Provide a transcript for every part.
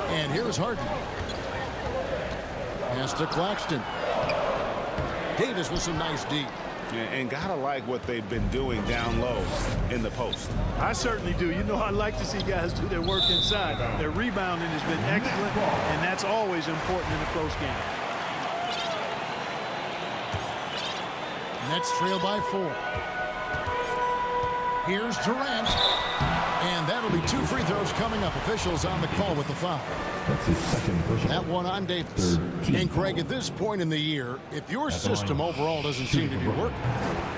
And here's Harden. Pass to Claxton. Davis with some nice D. And gotta like what they've been doing down low in the post. I certainly do. You know, I like to see guys do their work inside. Their rebounding has been excellent, and that's always important in a close game. Nets trail by 4. Here's Durant. And that'll be 2 free throws coming up. Officials on the call with the foul. That's his second personal. That one on Davis. And Craig, at this point in the year, if your system overall doesn't seem to be working,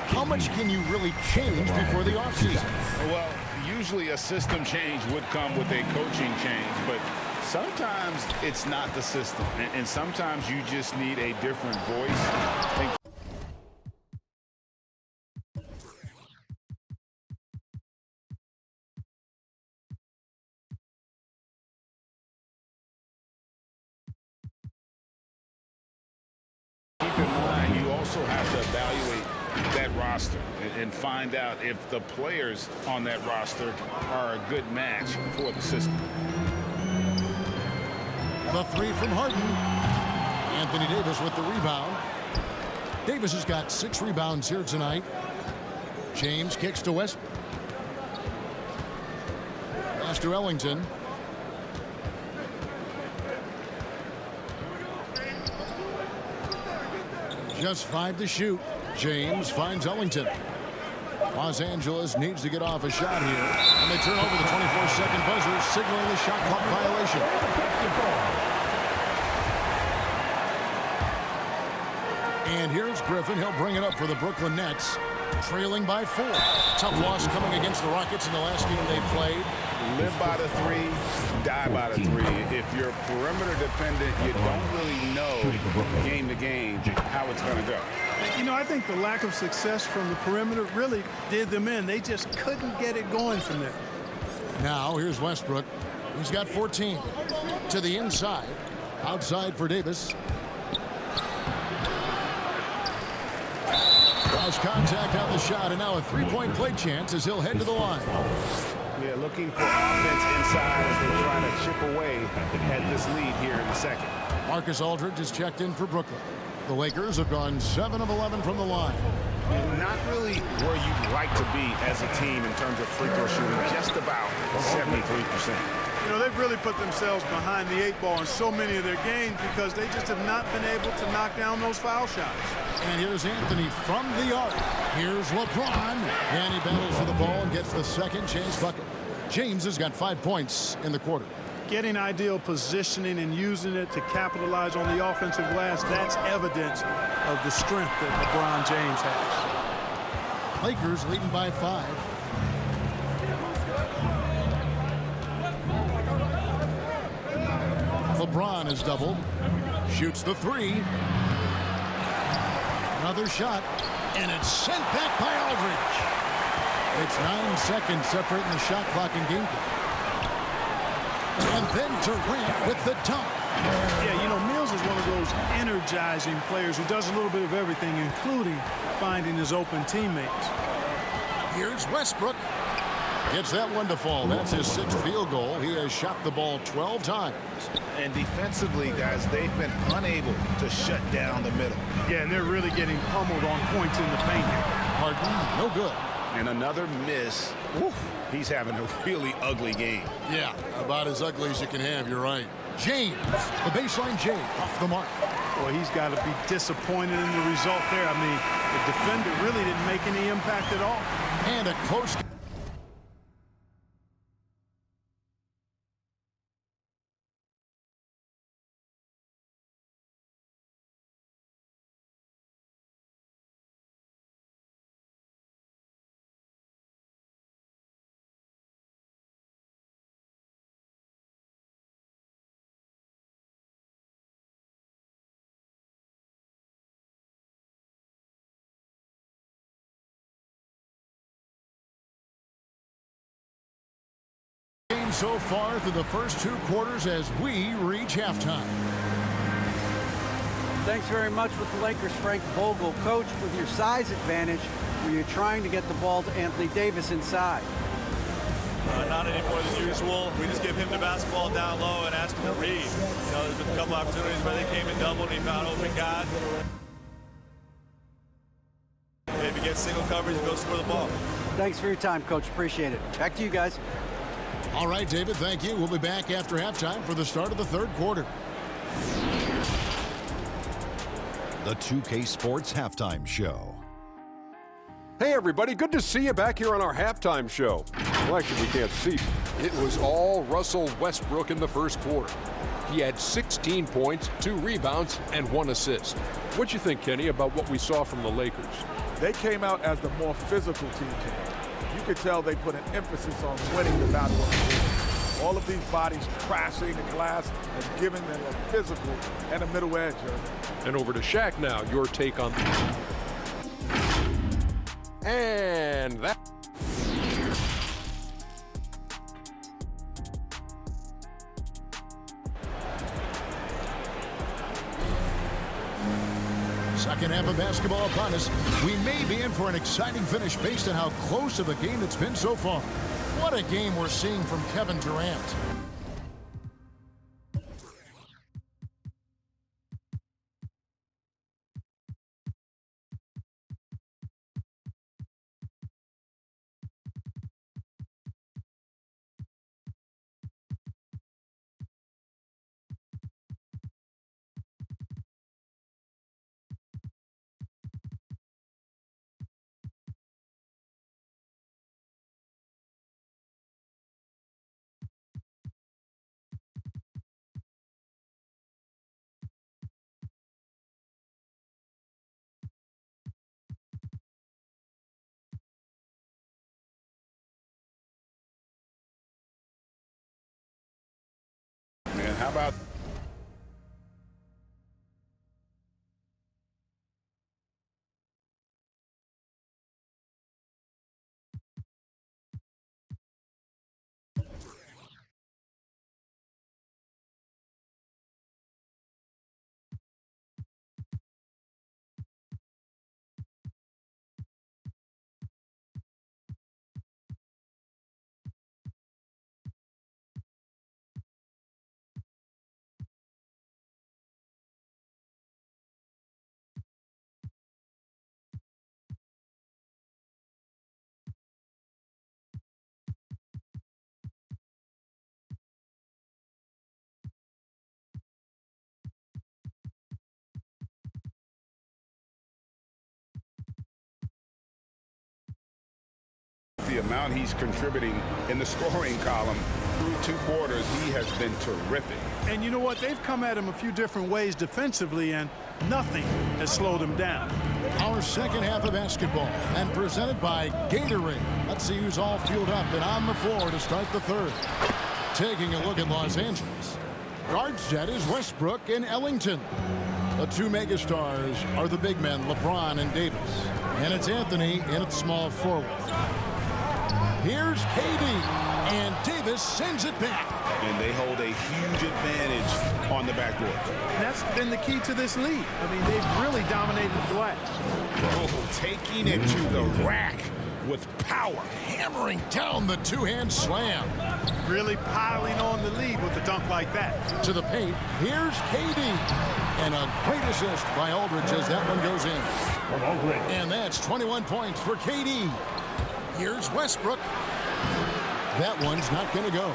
how much can you really change before the offseason? Well, usually a system change would come with a coaching change, but sometimes it's not the system. And sometimes you just need a different voice. You also have to evaluate that roster and find out if the players on that roster are a good match for the system. The 3 from Harden. Anthony Davis with the rebound. Davis has got 6 rebounds here tonight. James kicks to Westbrook. Pass to Ellington. Just 5 to shoot. James finds Ellington. Los Angeles needs to get off a shot here. And they turn over the 24-second buzzer, signaling the shot clock violation. And here's Griffin. He'll bring it up for the Brooklyn Nets. Trailing by 4. Tough loss coming against the Rockets in the last game they played. Live by the 3, die by the 3. If you're perimeter dependent, you don't really know game to game how it's going to go. You know, I think the lack of success from the perimeter really did them in. They just couldn't get it going from there. Now here's Westbrook. He's got 14. To the inside. Outside for Davis. Cross contact on the shot, and now a 3-point play chance as he'll head to the line. Yeah, looking for offense inside as they try to chip away at this lead here in the second. Marcus Aldridge is checked in for Brooklyn. The Lakers have gone 7 of 11 from the line. Not really where you'd like to be as a team in terms of free throw shooting, just about 73%. You know, they've really put themselves behind the 8 ball in so many of their games because they just have not been able to knock down those foul shots. And here's Anthony from the arc. Here's LeBron. And he battles for the ball and gets the second chance bucket. James has got 5 points in the quarter. Getting ideal positioning and using it to capitalize on the offensive glass, that's evidence of the strength that LeBron James has. Lakers leading by 5. LeBron is doubled. Shoots the 3. Another shot. And it's sent back by Aldridge. It's 9 seconds separating the shot clock and game clock. And then Durant with the dunk. Yeah, you know, Mills is one of those energizing players who does a little bit of everything, including finding his open teammates. Here's Westbrook. Gets that one to fall. That's his 6th field goal. He has shot the ball 12 times. And defensively, guys, they've been unable to shut down the middle. Yeah, and they're really getting pummeled on points in the paint here. Harden, no good. And another miss. Oof, he's having a really ugly game. Yeah, about as ugly as you can have, you're right. James, the baseline J, off the mark. Well, he's got to be disappointed in the result there. I mean, the defender really didn't make any impact at all. And a close. So far through the first 2 quarters as we reach halftime. Thanks very much with the Lakers, Frank Vogel. Coach, with your size advantage, were you trying to get the ball to Anthony Davis inside? Not any more than usual. We just give him the basketball down low and ask him to read. There's been a couple opportunities where they came in double and he found open guy. If he gets single coverage, he goes score the ball. Thanks for your time, Coach. Appreciate it. Back to you guys. All right, David, thank you. We'll be back after halftime for the start of the third quarter. The 2K Sports Halftime Show. Hey everybody, good to see you back here on our halftime show. Well, actually we can't see. It was all Russell Westbrook in the first quarter. He had 16 points, 2 rebounds, and 1 assist. What'd you think, Kenny, about what we saw from the Lakers? They came out as the more physical team today. You could tell they put an emphasis on winning the battle of the rim. All of these bodies crashing the glass and giving them a physical and a middle edge. And over to Shaq now, your take on and that. Second half of basketball upon us. We may be in for an exciting finish based on how close of a game it's been so far. What a game we're seeing from Kevin Durant. Man, how about the amount he's contributing in the scoring column through 2 quarters? He has been terrific. And you know what? They've come at him a few different ways defensively, and nothing has slowed him down. Our second half of basketball, and presented by Gatorade. Let's see who's all fueled up and on the floor to start the third. Taking a look at Los Angeles. Guard set is Westbrook and Ellington. The 2 megastars are the big men, LeBron and Davis. And it's Anthony in at small forward. Here's KD, and Davis sends it back. And they hold a huge advantage on the backboard. And that's been the key to this lead. I mean, they've really dominated the glass. Oh, taking it to the rack with power. Hammering down the 2-hand slam. Really piling on the lead with a dunk like that. To the paint, here's KD. And a great assist by Aldridge as that one goes in. And that's 21 points for KD. Here's Westbrook. That one's not going to go.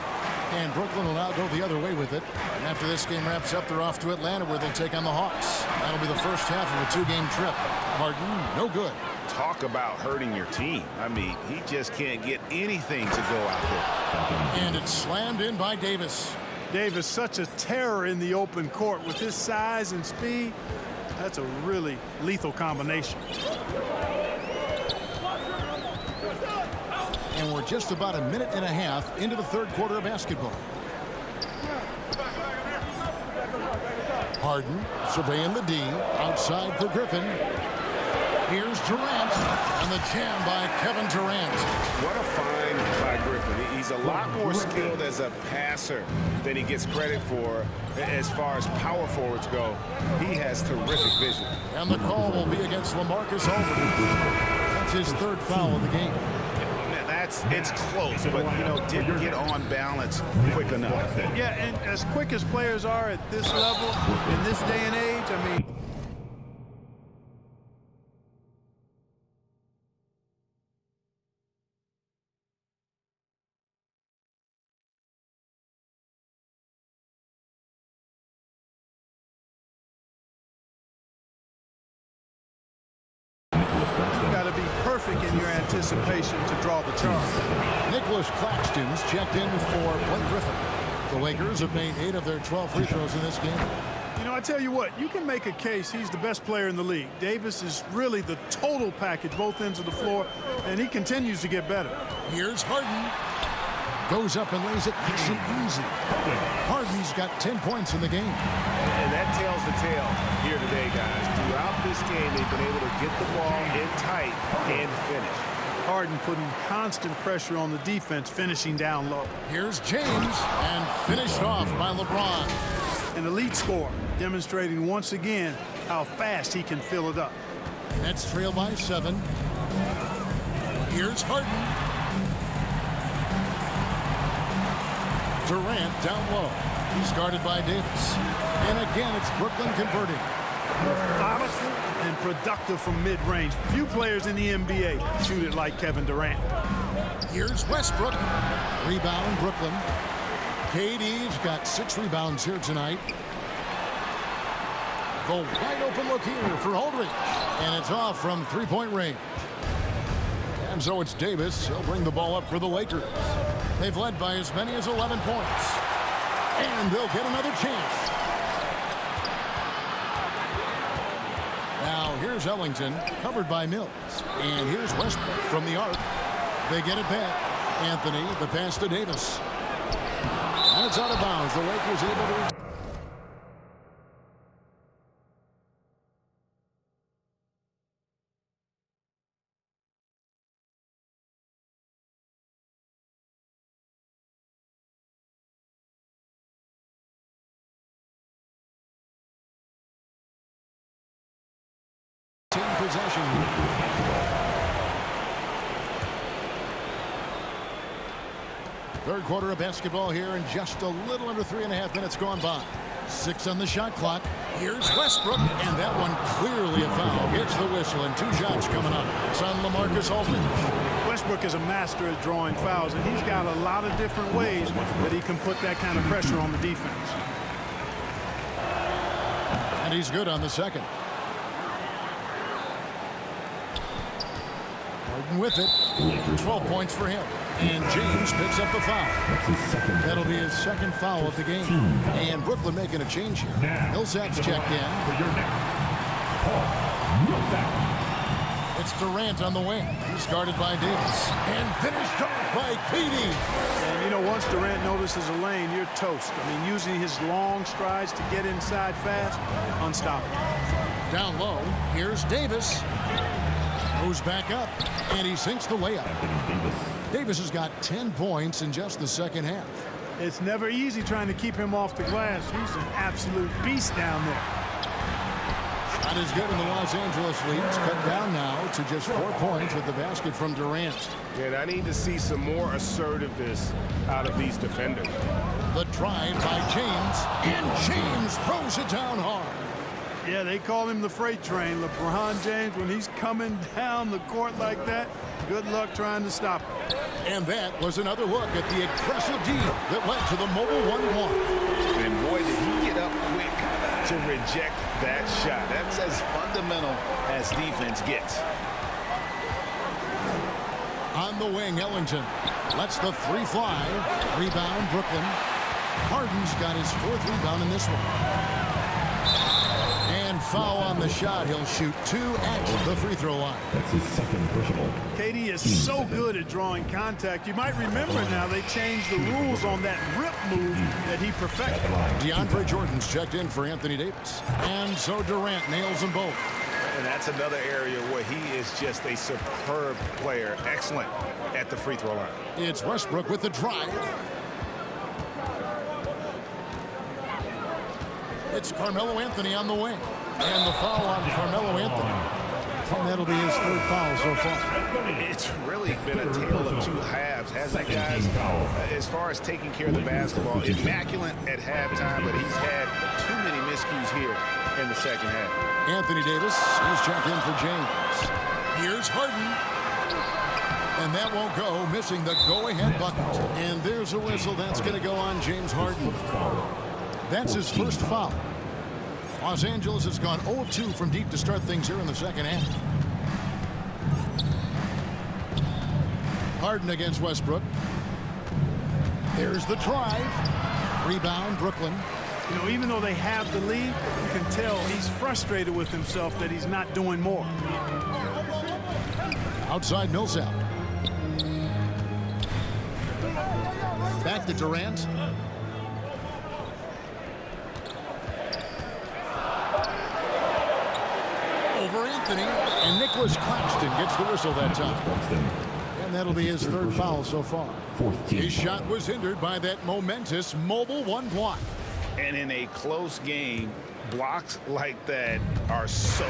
And Brooklyn will now go the other way with it. And after this game wraps up, they're off to Atlanta where they'll take on the Hawks. That'll be the first half of a 2-game trip. Harden, no good. Talk about hurting your team. I mean, he just can't get anything to go out there. And it's slammed in by Davis. Davis, such a terror in the open court with his size and speed. That's a really lethal combination. And we're just about a minute and a half into the third quarter of basketball. Harden surveying the D. Outside for Griffin. Here's Durant. And the jam by Kevin Durant. What a find by Griffin. He's a lot more skilled as a passer than he gets credit for as far as power forwards go. He has terrific vision. And the call will be against LaMarcus Aldridge. That's his third foul of the game. Man, It's close, but, you know, didn't get on balance quick enough. Yeah, and as quick as players are at this level, in this day and age, I mean, you've got to be perfect in your anticipation to draw the charge. Nicholas Claxton's checked in for Blake Griffin. The Lakers have made 8 of their 12 free throws in this game. You know, I tell you what, you can make a case he's the best player in the league. Davis is really the total package, both ends of the floor, and he continues to get better. Here's Harden. Goes up and lays it nice and easy. Harden's got 10 points in the game. And that tells the tale here today, guys. Throughout this game, they've been able to get the ball in tight and finish. Harden putting constant pressure on the defense, finishing down low. Here's James, and finished off by LeBron. An elite scorer, demonstrating once again how fast he can fill it up. Nets trail by 7. Here's Harden. Durant down low. He's guarded by Davis. And again, it's Brooklyn converting. Methodical and productive from mid-range. Few players in the NBA shoot it like Kevin Durant. Here's Westbrook. Rebound, Brooklyn. KD's got 6 rebounds here tonight. The wide open look here for Aldridge. And it's off from 3-point range. And so it's Davis. He'll bring the ball up for the Lakers. They've led by as many as 11 points. And they'll get another chance. Now here's Ellington, covered by Mills. And here's Westbrook from the arc. They get it back. Anthony, the pass to Davis. And it's out of bounds. The Lakers able to... possession. Third quarter of basketball here, and just a little under 3.5 minutes gone by. 6 on the shot clock. Here's Westbrook, and that one clearly a foul. Gets the whistle, and 2 shots coming up. It's on LaMarcus Aldridge. Westbrook is a master at drawing fouls, and he's got a lot of different ways that he can put that kind of pressure on the defense. And he's good on the second. Harden with it. 12 points for him. And James picks up the foul. That'll be his second foul of the game. And Brooklyn making a change here. Millsap's checked in. It's Durant on the wing. He's guarded by Davis. And finished off by KD. And, you know, once Durant notices a lane, you're toast. I mean, using his long strides to get inside fast, unstoppable. Down low, here's Davis. Goes back up, and he sinks the layup. Davis has got 10 points in just the second half. It's never easy trying to keep him off the glass. He's an absolute beast down there. Shot is good, and the Los Angeles lead's cut down now to just 4 points with the basket from Durant. And I need to see some more assertiveness out of these defenders. The drive by James, and James throws it down hard. Yeah, they call him the freight train. LeBron James, when he's coming down the court like that, good luck trying to stop him. And that was another look at the aggressive D that led to the mobile 1-1. And boy, did he get up quick to reject that shot. That's as fundamental as defense gets. On the wing, Ellington lets the 3 fly. Rebound, Brooklyn. Harden's got his 4th rebound in this one. And foul on the shot. He'll shoot 2 at the free throw line. That's his second personal. KD is so good at drawing contact. You might remember now they changed the rules on that rip move that he perfected. DeAndre Jordan's checked in for Anthony Davis. And so Durant nails them both. And that's another area where he is just a superb player. Excellent at the free throw line. It's Westbrook with the drive. It's Carmelo Anthony on the wing. And the foul on Carmelo Anthony. And that'll be his third foul so far. It's really been a tale of two halves, hasn't it, guys? As far as taking care of the basketball, immaculate at halftime, but he's had too many miscues here in the second half. Anthony Davis is checked in for James. Here's Harden. And that won't go, missing the go-ahead bucket. And there's a whistle. That's going to go on James Harden. That's his first foul. Los Angeles has gone 0-2 from deep to start things here in the second half. Harden against Westbrook. There's the drive. Rebound, Brooklyn. You know, even though they have the lead, you can tell he's frustrated with himself that he's not doing more. Outside Millsap. Back to Durant. Over Anthony. And Nicholas Claxton gets the whistle that time. And that'll be his third foul so far. His shot was hindered by that momentous mobile one block. And in a close game, blocks like that are so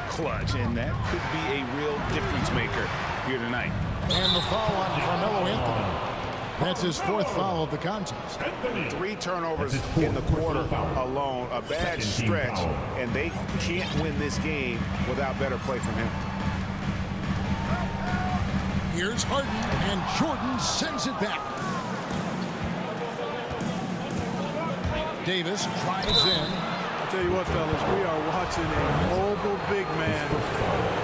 clutch, and that could be a real difference maker here tonight. And the foul on Carmelo Anthony. That's his fourth foul of the contest. 3 turnovers in the quarter alone. A bad stretch, and they can't win this game without better play from him. Here's Harden, and Jordan sends it back. Davis drives in. I'll tell you what, fellas, we are watching a mobile big man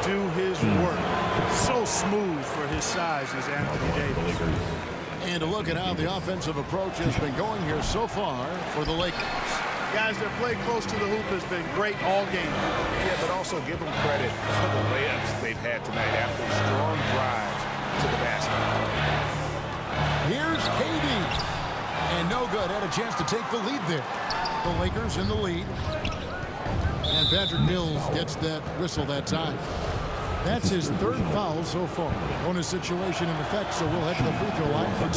do his work. So smooth for his size is Anthony Davis. And to look at how the offensive approach has been going here so far for the Lakers. Guys, their play close to the hoop has been great all game. Yeah, but also give them credit for the layups they've had tonight after strong drives to the basket. Here's KD. And no good. Had a chance to take the lead there. The Lakers in the lead. And Patrick Mills gets that whistle that time. That's his third foul so far. Bonus situation in effect, so we'll head to the free throw line for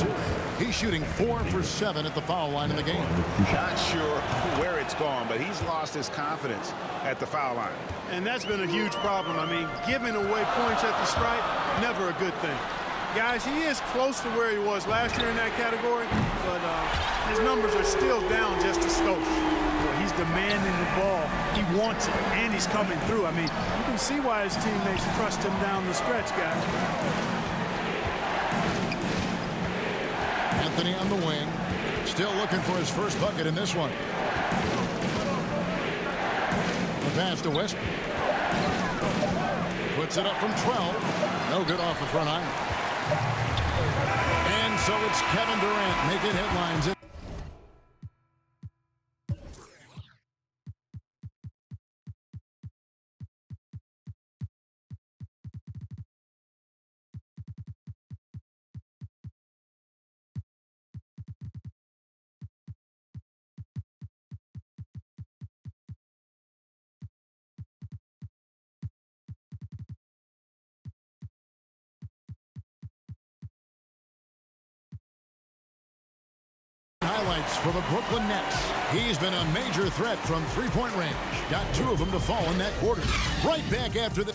2. He's shooting 4 for 7 at the foul line in the game. Not sure where it's gone, but he's lost his confidence at the foul line. And that's been a huge problem. I mean, giving away points at the stripe, never a good thing. Guys, he is close to where he was last year in that category, but his numbers are still down just a skosh. He's demanding the ball. He wants it, and he's coming through. I mean, you can see why his teammates trust him down the stretch, guys. Anthony on the wing. Still looking for his first bucket in this one. The pass to Westbrook. Puts it up from 12. No good off the front iron. And so it's Kevin Durant making headlines. Highlights for the Brooklyn Nets. He's been a major threat from three-point range. Got 2 of them to fall in that quarter. Right back after the...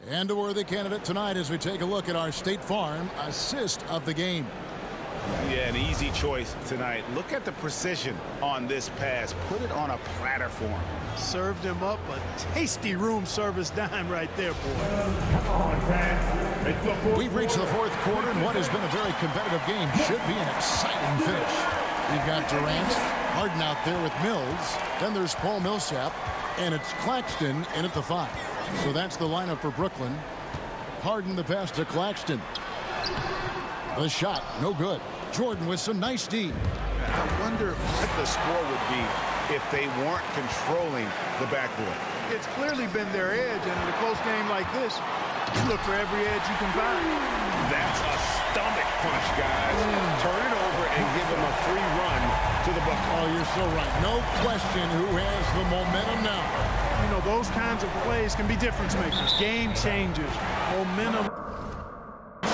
And a worthy candidate tonight as we take a look at our State Farm assist of the game. Yeah, an easy choice tonight. Look at the precision on this pass. Put it on a platter for him. Served him up a tasty room service dime right there, boy. We've reached the fourth quarter, and what has been a very competitive game should be an exciting finish. We've got Durant, Harden out there with Mills. Then there's Paul Millsap, and it's Claxton in at the 5. So that's the lineup for Brooklyn. Harden the pass to Claxton. The shot, no good. Jordan with some nice D. I wonder what the score would be if they weren't controlling the backboard. It's clearly been their edge, and in a close game like this, you look for every edge you can find. That's a stomach punch, guys. Turn it over and give them a free run to the bucket. Oh, you're so right. No question who has the momentum now. You know, those kinds of plays can be difference makers, game changers, momentum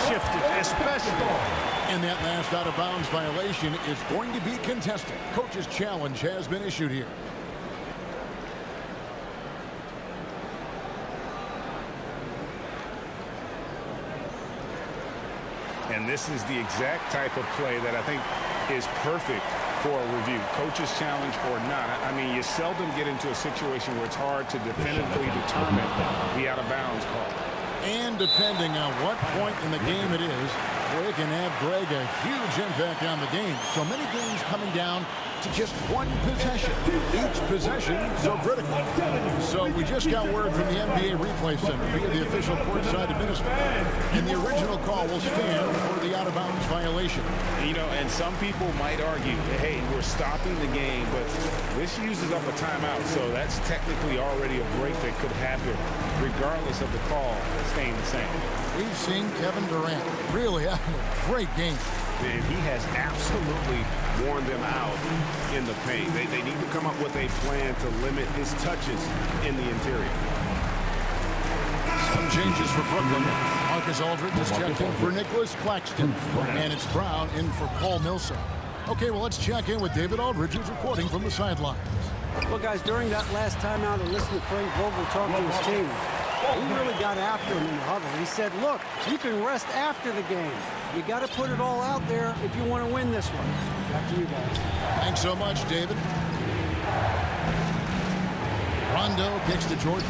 shifted, especially. And that last out-of-bounds violation is going to be contested. Coach's challenge has been issued here. And this is the exact type of play that I think is perfect for a review, coach's challenge or not. I mean, you seldom get into a situation where it's hard to definitively determine the out-of-bounds call. And depending on what point in the game it is, it can have Greg a huge impact on the game. So many games coming down to just one possession. Each possession so critical. So we just got word from the NBA Replay Center via the official courtside administrator. And the original call will stand for the out-of-bounds violation. You know, and some people might argue, hey, we're stopping the game, but this uses up a timeout. So that's technically already a break that could happen regardless of the call staying the same. We've seen Kevin Durant really have a great game. And he has absolutely worn them out in the paint. They need to come up with a plan to limit his touches in the interior. Some changes for Brooklyn. Marcus Aldridge is checked in for Nicholas Claxton. And it's Brown in for Paul Millsap. Okay, well, let's check in with David Aldridge, who's reporting from the sidelines. Well, guys, during that last timeout and listening to Frank Vogel talk to his team, he really got after him in the huddle. He said, look, you can rest after the game. You got to put it all out there if you want to win this one. Back to you guys. Thanks so much, David. Rondo kicks to Jordan.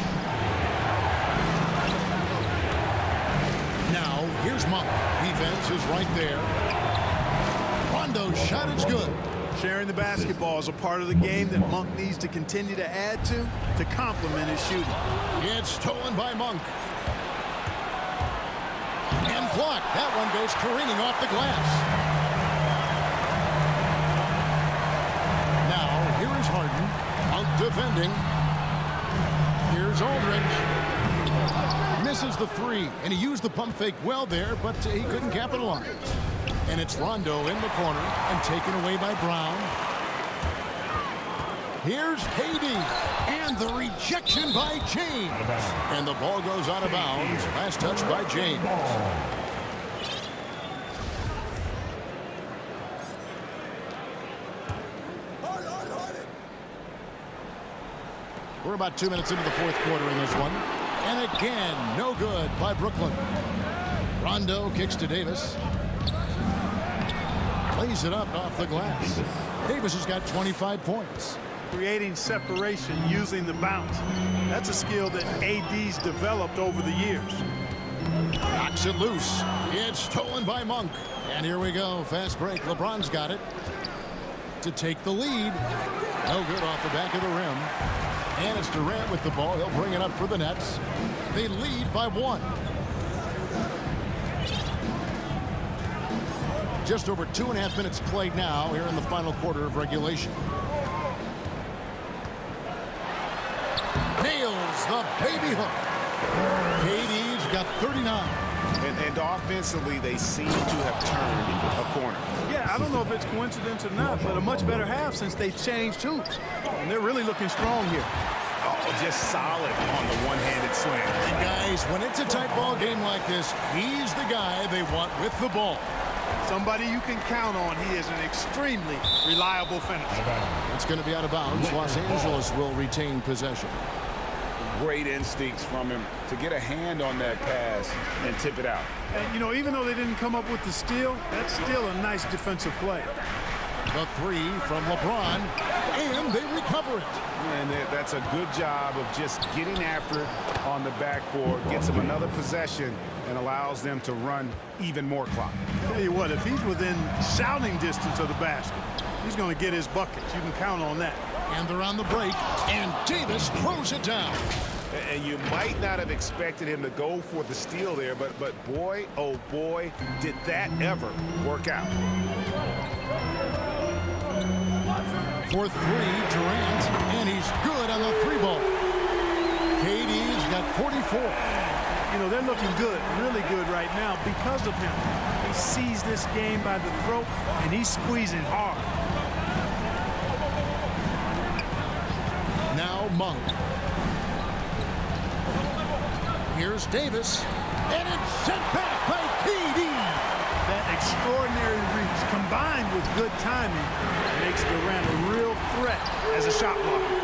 Now, here's Monk. Defense is right there. Rondo's shot is good. Sharing the basketball is a part of the game that Monk needs to continue to add to complement his shooting. It's stolen by Monk. And blocked. That one goes careening off the glass. Now, here is Harden. Out defending. Here's Aldridge. Misses the three, and he used the pump fake well there, but he couldn't capitalize. And it's Rondo in the corner and taken away by Brown. Here's KD, and the rejection by James. And the ball goes out of bounds. Last touch by James. We're about 2 minutes into the fourth quarter in this one. And again, no good by Brooklyn. Rondo kicks to Davis. Lays it up off the glass. Davis has got 25 points. Creating separation using the bounce. That's a skill that AD's developed over the years. Knocks it loose. It's stolen by Monk. And here we go. Fast break. LeBron's got it to take the lead. No good off the back of the rim. And it's Durant with the ball. He'll bring it up for the Nets. They lead by 1. Just over 2.5 minutes played now here in the final quarter of regulation. Nails the baby hook. KD's got 39. And offensively, they seem to have turned a corner. Yeah, I don't know if it's coincidence or not, but a much better half since they've changed hoops. And they're really looking strong here. Oh, just solid on the one-handed slam. And guys, when it's a tight ball game like this, he's the guy they want with the ball. Somebody you can count on. He is an extremely reliable finisher. It's going to be out of bounds. Los Angeles will retain possession. Great instincts from him to get a hand on that pass and tip it out. And, you know, even though they didn't come up with the steal, that's still a nice defensive play. The three from LeBron, and they recover it. And that's a good job of just getting after it on the backboard, gets them another possession, and allows them to run even more clock. Tell you what, if he's within shouting distance of the basket, he's going to get his buckets. You can count on that. And they're on the break, and Davis throws it down. And you might not have expected him to go for the steal there, but boy, oh boy, did that ever work out. For three, Durant, and he's good on the three ball. KD's got 44. You know, they're looking good, really good right now because of him. He sees this game by the throat, and he's squeezing hard. Now Monk. Here's Davis, and it's sent back by KD. That extraordinary reach combined with good timing makes Durant a real threat as a shot blocker.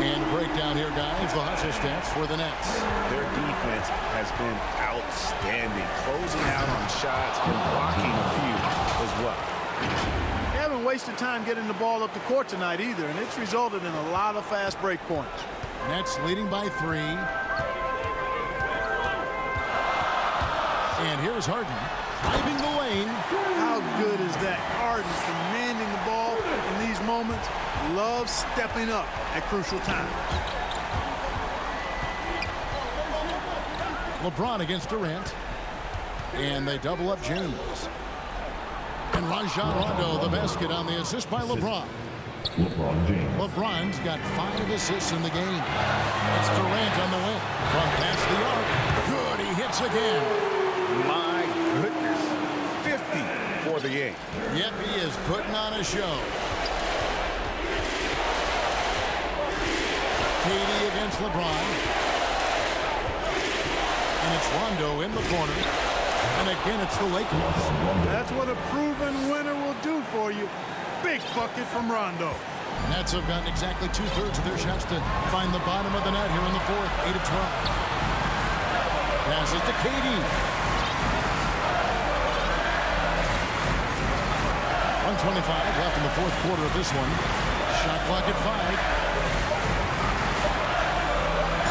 And a breakdown here, guys. The hustle stats for the Nets. Their defense has been outstanding, closing out on shots and blocking a few as well. They haven't wasted time getting the ball up the court tonight either, and it's resulted in a lot of fast break points. Nets leading by 3. And here's Harden driving the lane. How good is that? Harden commanding the ball in these moments. Loves stepping up at crucial times. LeBron against Durant. And they double up James. And Rajon Rondo, the basket on the assist by LeBron. LeBron James. LeBron's got 5 assists in the game. It's Durant on the wing. From past the arc. Good, he hits again. My goodness, 50 for the game. Yep, he is putting on a show. KD against LeBron. And it's Rondo in the corner. And again, it's the Lakers. That's what a proven winner will do for you. Big bucket from Rondo. Nets have gotten exactly 2/3 of their shots to find the bottom of the net here in the fourth. 8 of 12. Passes to KD. 1:25 left in the fourth quarter of this one. Shot clock at 5.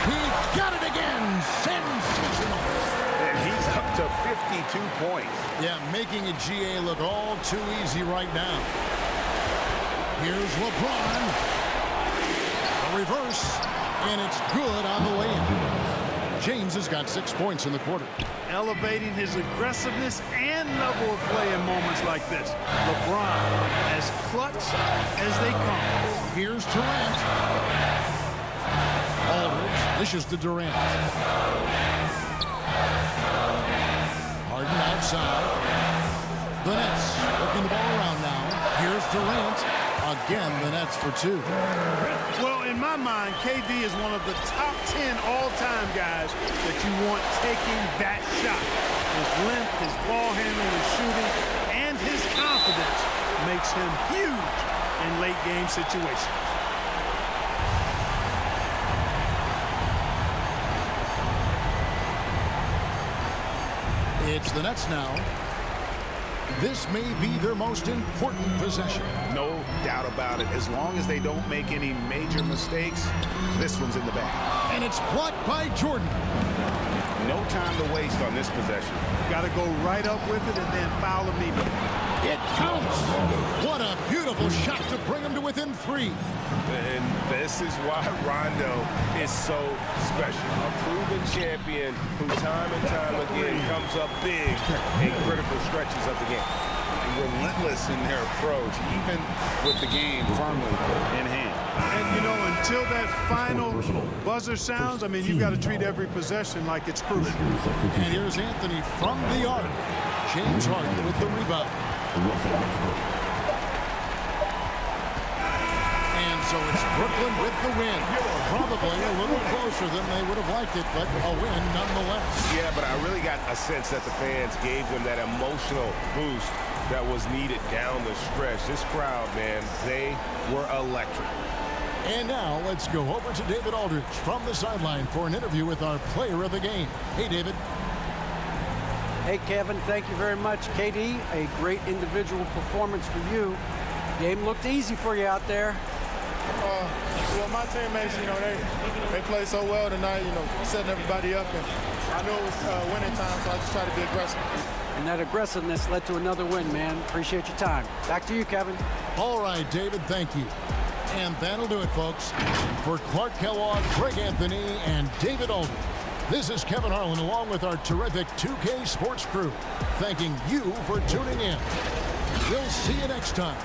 He got it again. Sensational. And he's up to 52 points. Yeah, making a GA look all too easy right now. Here's LeBron. A reverse. And it's good on the layup. James has got 6 points in the quarter. Elevating his aggressiveness and level of play in moments like this. LeBron, as clutch as they come. Here's Durant. Aldridge dishes to Durant. Harden outside. The Nets working the ball around now. Here's Durant. Again, the Nets for 2. Well, in my mind, KD is one of the top 10 all-time guys that you want taking that shot. His length, his ball handling, his shooting, and his confidence makes him huge in late-game situations. It's the Nets now. This may be their most important possession. No doubt about it. As long as they don't make any major mistakes, this one's in the bag. And it's blocked by Jordan. No time to waste on this possession. Got to go right up with it and then foul immediately. It counts. What a beautiful shot to bring him to within 3. And this is why Rondo is so special. A proven champion who time and time again comes up big in critical stretches of the game. Relentless in their approach, even with the game firmly in hand. And, you know, until that final buzzer sounds, I mean, you've got to treat every possession like it's crucial. And here's Anthony from the arc. James Harden with the rebound. And so it's Brooklyn with the win. Probably a little closer than they would have liked it, but a win nonetheless. Yeah, but I really got a sense that the fans gave them that emotional boost that was needed down the stretch. This crowd, man, they were electric. And now let's go over to David Aldridge from the sideline for an interview with our player of the game. Hey, David. Hey, Kevin, thank you very much. KD, a great individual performance for you. Game looked easy for you out there. Well, my teammates, you know, they played so well tonight, you know, setting everybody up. And I knew it was winning time, so I just tried to be aggressive. And that aggressiveness led to another win, man. Appreciate your time. Back to you, Kevin. All right, David, thank you. And that'll do it, folks. For Clark Kellogg, Greg Anthony, and David Aldridge, this is Kevin Harlan along with our terrific 2K Sports crew, thanking you for tuning in. We'll see you next time